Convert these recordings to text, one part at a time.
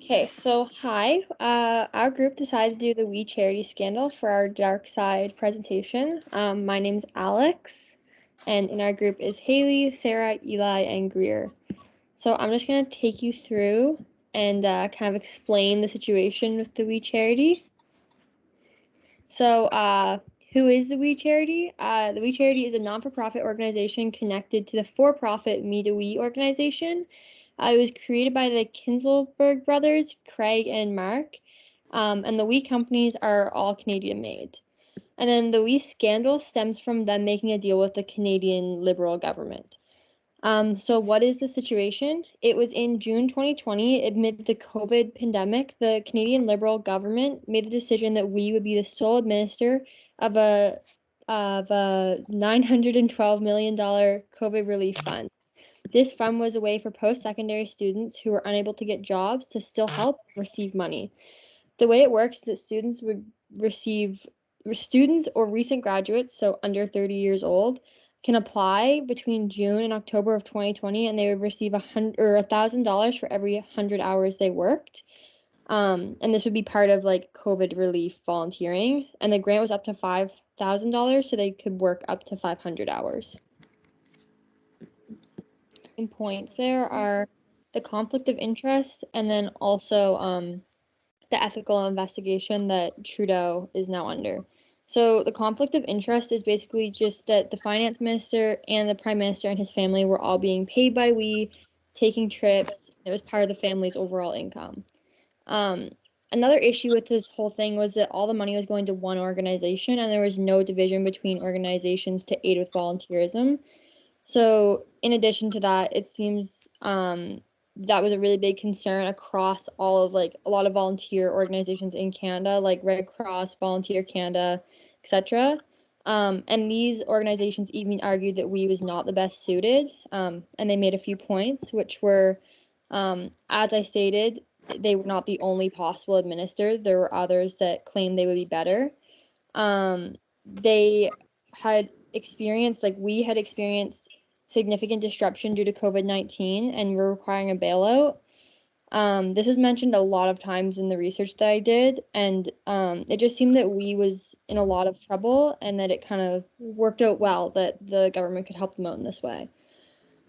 Okay, so hi. Our group decided to do the We Charity Scandal for our Dark Side presentation. My name's Alex, and in our group is Haley, Sarah, Eli, and Greer. So I'm just going to take you through and kind of explain the situation with the We Charity. So, who is the We Charity? The We Charity is a non-for-profit organization connected to the for-profit Me to We organization. It was created by the Kinselberg brothers, Craig and Mark, and the We companies are all Canadian made. And then the We scandal stems from them making a deal with the Canadian Liberal government. So what is the situation? It was in June 2020, amid the COVID pandemic, the Canadian Liberal government made the decision that we would be the sole administrator of a $912 million COVID relief fund. This fund was a way for post-secondary students who were unable to get jobs to still help receive money. The way it works is that students or recent graduates, so under 30 years old, can apply between June and October of 2020, and they would receive $1,000 for every 100 hours they worked. And this would be part of like COVID relief volunteering, and the grant was up to $5,000, so they could work up to 500 hours. Main points there are the conflict of interest, and then also the ethical investigation that Trudeau is now under. So the conflict of interest is basically just that the finance minister and the prime minister and his family were all being paid by We, taking trips. It was part of the family's overall income. Another issue with this whole thing was that all the money was going to one organization and there was no division between organizations to aid with volunteerism. So in addition to that, it seems that was a really big concern across all of like a lot of volunteer organizations in Canada, like Red Cross, Volunteer Canada, etc. And these organizations even argued that We was not the best suited, and they made a few points, which were, as I stated, they were not the only possible administered. There were others that claimed they would be better. They had experienced, like We had experienced significant disruption due to COVID-19 and were requiring a bailout. This was mentioned a lot of times in the research that I did, and it just seemed that We was in a lot of trouble and that it kind of worked out well that the government could help them out in this way.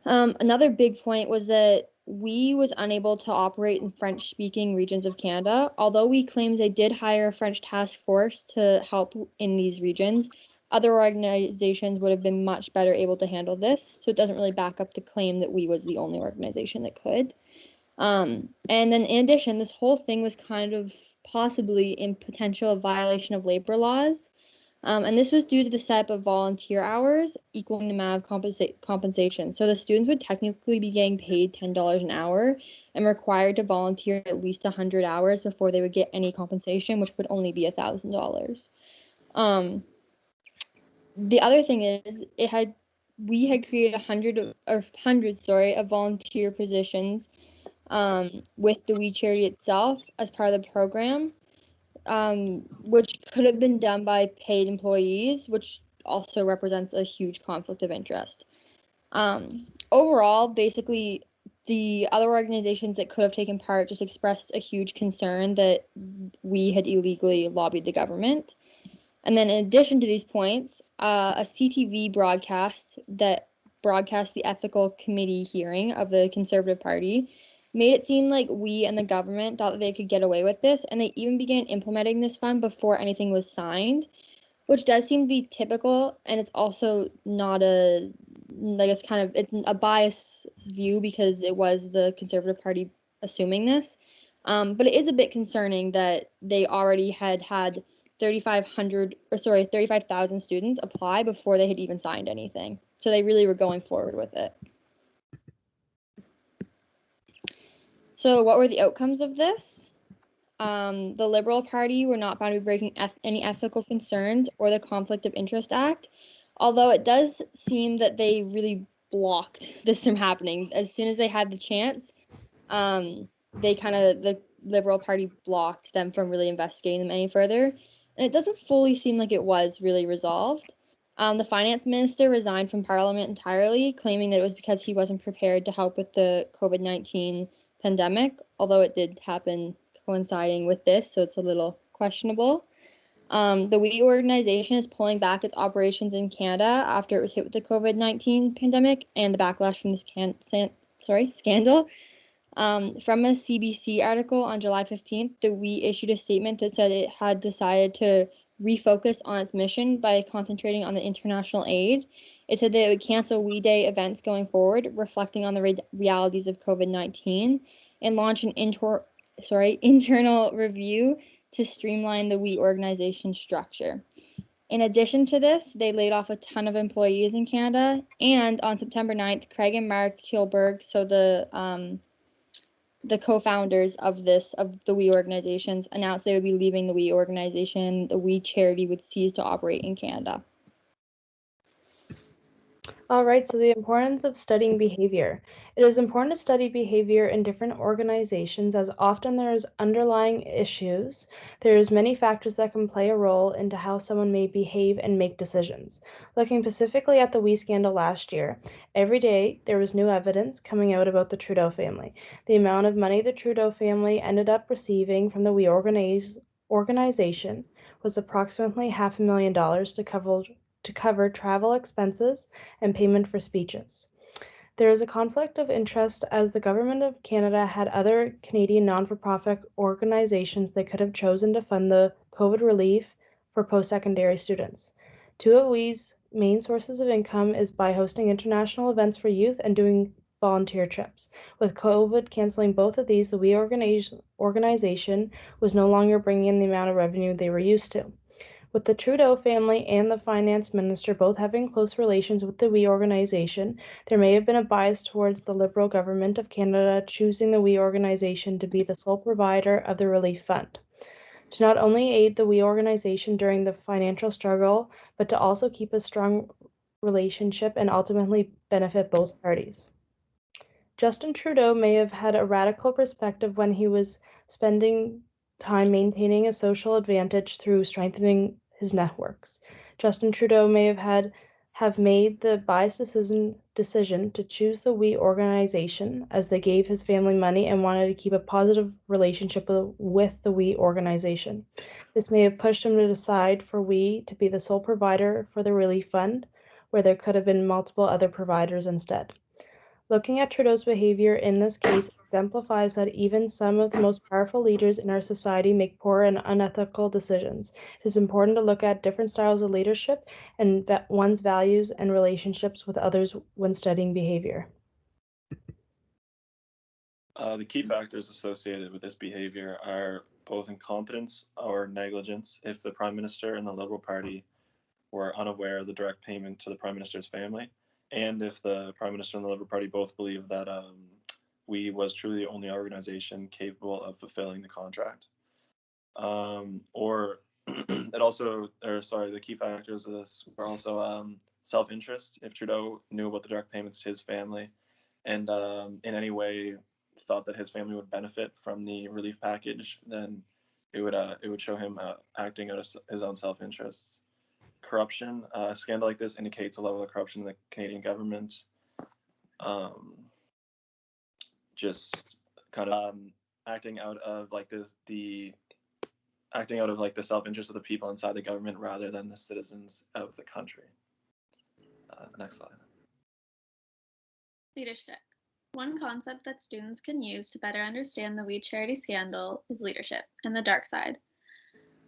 Another big point was that We was unable to operate in French-speaking regions of Canada. Although We claims they did hire a French task force to help in these regions, other organizations would have been much better able to handle this, so it doesn't really back up the claim that We was the only organization that could. And then in addition, this whole thing was kind of possibly in potential violation of labor laws. And this was due to the setup of volunteer hours equaling the amount of compensation. So the students would technically be getting paid $10 an hour and required to volunteer at least 100 hours before they would get any compensation, which would only be $1,000. The other thing is We had created hundreds of volunteer positions with the We Charity itself as part of the program, which could have been done by paid employees, which also represents a huge conflict of interest. Overall, basically, the other organizations that could have taken part just expressed a huge concern that We had illegally lobbied the government. And then in addition to these points, a CTV broadcast that broadcast the ethical committee hearing of the Conservative Party made it seem like We and the government thought that they could get away with this, and they even began implementing this fund before anything was signed, which does seem to be typical, and it's also not it's a biased view because it was the Conservative Party assuming this. But it is a bit concerning that they already had 35,000 students apply before they had even signed anything. So they really were going forward with it. So what were the outcomes of this? The Liberal Party were not found to be breaking any ethical concerns or the Conflict of Interest Act, although it does seem that they really blocked this from happening. As soon as they had the chance, the Liberal Party blocked them from really investigating them any further. And it doesn't fully seem like it was really resolved. The finance minister resigned from Parliament entirely, claiming that it was because he wasn't prepared to help with the COVID-19 pandemic, although it did happen coinciding with this, so it's a little questionable. The WE organization is pulling back its operations in Canada after it was hit with the COVID-19 pandemic and the backlash from this scandal. From a CBC article on July 15th, the WE issued a statement that said it had decided to refocus on its mission by concentrating on the international aid. It said that it would cancel WE Day events going forward, reflecting on the realities of COVID-19, and launch an internal review to streamline the WE organization structure. In addition to this, they laid off a ton of employees in Canada, and on September 9th, Craig and Mark Kilberg, so the co-founders of the WE organizations, announced they would be leaving the WE organization. The WE charity would cease to operate in Canada. All right, so the importance of studying behavior. It is important to study behavior in different organizations as often there is underlying issues. There's many factors that can play a role into how someone may behave and make decisions. Looking specifically at the WE scandal last year, every day there was new evidence coming out about the Trudeau family. The amount of money the Trudeau family ended up receiving from the WE organization was approximately $500,000 to cover travel expenses and payment for speeches. There is a conflict of interest as the Government of Canada had other Canadian non-for-profit organizations they could have chosen to fund the COVID relief for post-secondary students. Two of WE's main sources of income is by hosting international events for youth and doing volunteer trips. With COVID canceling both of these, the WE organization was no longer bringing in the amount of revenue they were used to. With the Trudeau family and the finance minister both having close relations with the WE organization, there may have been a bias towards the Liberal government of Canada choosing the WE organization to be the sole provider of the relief fund, to not only aid the WE organization during the financial struggle, but to also keep a strong relationship and ultimately benefit both parties. Justin Trudeau may have had a radical perspective when he was spending time maintaining a social advantage through strengthening his networks. Justin Trudeau may have made the biased decision to choose the WE organization as they gave his family money and wanted to keep a positive relationship with the WE organization. This may have pushed him to decide for WE to be the sole provider for the relief fund, where there could have been multiple other providers instead. Looking at Trudeau's behavior in this case exemplifies that even some of the most powerful leaders in our society make poor and unethical decisions. It is important to look at different styles of leadership and one's values and relationships with others when studying behavior. The key factors associated with this behavior are both incompetence or negligence if the Prime Minister and the Liberal Party were unaware of the direct payment to the Prime Minister's family, and if the Prime Minister and the Liberal Party both believe that WE was truly the only organization capable of fulfilling the contract. The key factors of this were also self-interest. If Trudeau knew about the direct payments to his family and in any way thought that his family would benefit from the relief package, then it would show him acting out of his own self-interest. Corruption. A scandal like this indicates a level of corruption in the Canadian government. Just kind of acting out of the self-interest of the people inside the government rather than the citizens of the country. Next slide. Leadership. One concept that students can use to better understand the WE charity scandal is leadership and the dark side.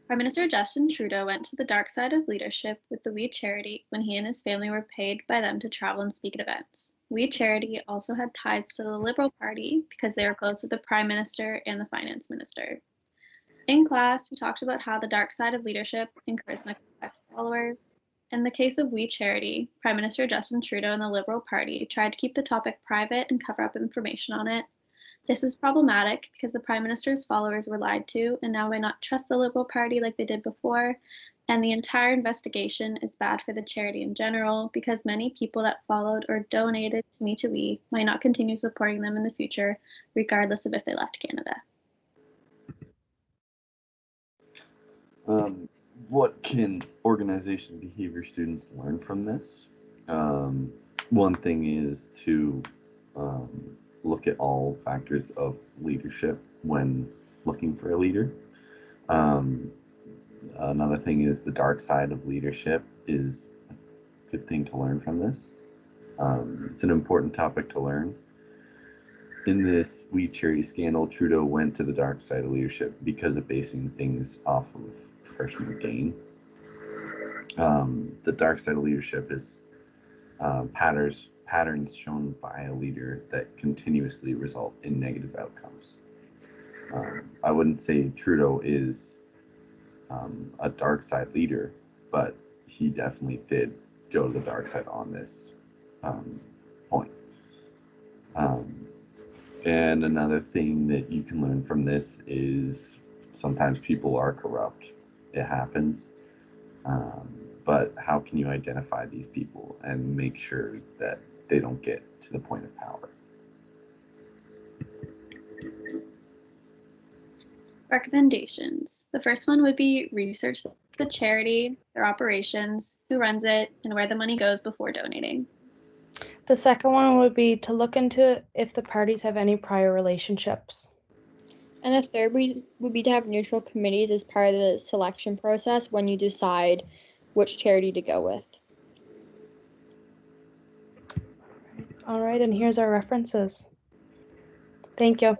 Prime Minister Justin Trudeau went to the dark side of leadership with the WE charity when he and his family were paid by them to travel and speak at events. WE charity also had ties to the Liberal Party because they were close to the Prime Minister and the Finance Minister. In class, we talked about how the dark side of leadership and charisma can affect followers. In the case of WE charity, Prime Minister Justin Trudeau and the Liberal Party tried to keep the topic private and cover up information on it. This is problematic because the Prime Minister's followers were lied to and now may not trust the Liberal Party like they did before, and the entire investigation is bad for the charity in general because many people that followed or donated to Me to We might not continue supporting them in the future, regardless of if they left Canada. What can organization behavior students learn from this? One thing is to look at all factors of leadership when looking for a leader. Another thing is the dark side of leadership is a good thing to learn from this. It's an important topic to learn. In this We Charity scandal, Trudeau went to the dark side of leadership because of basing things off of personal gain. The dark side of leadership is patterns shown by a leader that continuously result in negative outcomes. I wouldn't say Trudeau is a dark side leader, but he definitely did go to the dark side on this point. And another thing that you can learn from this is sometimes people are corrupt. It happens. But how can you identify these people and make sure that they don't get to the point of power? Recommendations. The first one would be research the charity, their operations, who runs it, and where the money goes before donating. The second one would be to look into if the parties have any prior relationships. And the third would be to have neutral committees as part of the selection process when you decide which charity to go with. All right, and here's our references. Thank you.